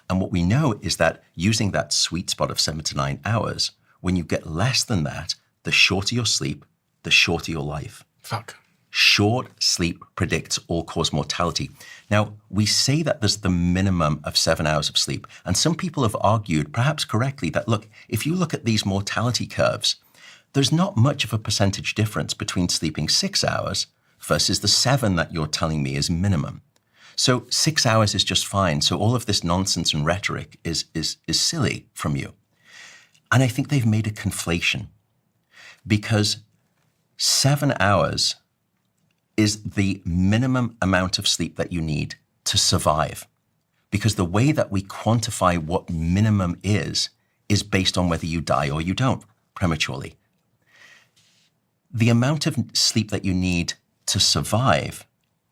And what we know is that using that sweet spot of 7 to 9 hours, when you get less than that, the shorter your sleep, the shorter your life. Fuck. Short sleep predicts all-cause mortality. Now, we say that there's the minimum of 7 hours of sleep. And some people have argued, perhaps correctly, that, look, if you look at these mortality curves, there's not much of a percentage difference between sleeping 6 hours versus the 7 that you're telling me is minimum. So 6 hours is just fine. So all of this nonsense and rhetoric is silly from you. And I think they've made a conflation, because 7 hours is the minimum amount of sleep that you need to survive. Because the way that we quantify what minimum is based on whether you die or you don't prematurely. The amount of sleep that you need to survive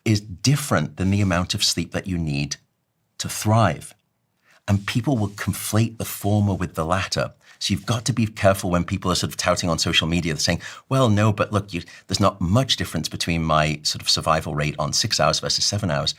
is different than the amount of sleep that you need to thrive. And people will conflate the former with the latter. So you've got to be careful when people are sort of touting on social media, they're saying, well, no, but look, there's not much difference between my sort of survival rate on 6 hours versus 7 hours.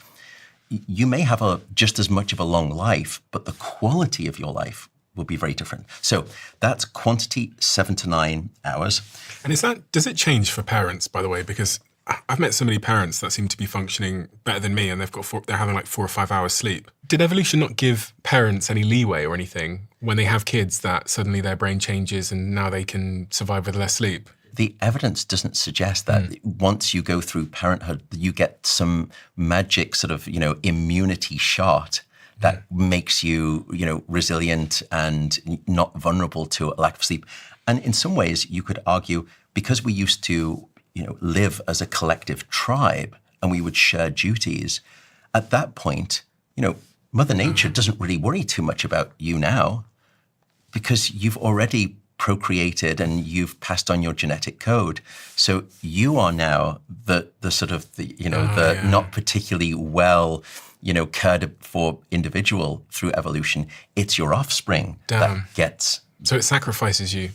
You may have just as much of a long life, but the quality of your life will be very different. So that's quantity, 7 to 9 hours. And does it change for parents, by the way? Because I've met so many parents that seem to be functioning better than me, and they're having like 4 or 5 hours sleep. Did evolution not give parents any leeway or anything when they have kids that suddenly their brain changes and now they can survive with less sleep? The evidence doesn't suggest that once you go through parenthood, you get some magic sort of, immunity shot that makes you, resilient and not vulnerable to a lack of sleep. And in some ways, you could argue, because we used to live as a collective tribe and we would share duties, at that point, Mother Nature doesn't really worry too much about you now, because you've already procreated and you've passed on your genetic code. So you are now the not particularly well, cared for individual through evolution. It's your offspring that gets. So it sacrifices you.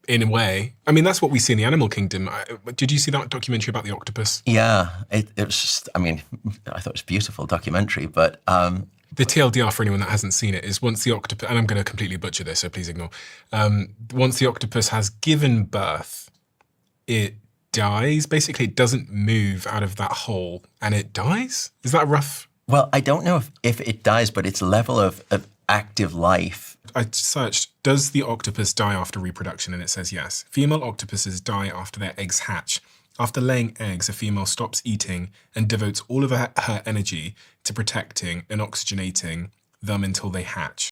In a way. I mean, that's what we see in the animal kingdom. Did you see that documentary about the octopus? Yeah, it was just, I thought it was a beautiful documentary, but... The TLDR for anyone that hasn't seen it is, once the octopus, and I'm going to completely butcher this, so please ignore. Once the octopus has given birth, it dies. Basically, it doesn't move out of that hole, and it dies? Is that rough? Well, I don't know if it dies, but its level of active life. I searched, does the octopus die after reproduction? And it says yes. Female octopuses die after their eggs hatch. After laying eggs, a female stops eating and devotes all of her energy to protecting and oxygenating them until they hatch.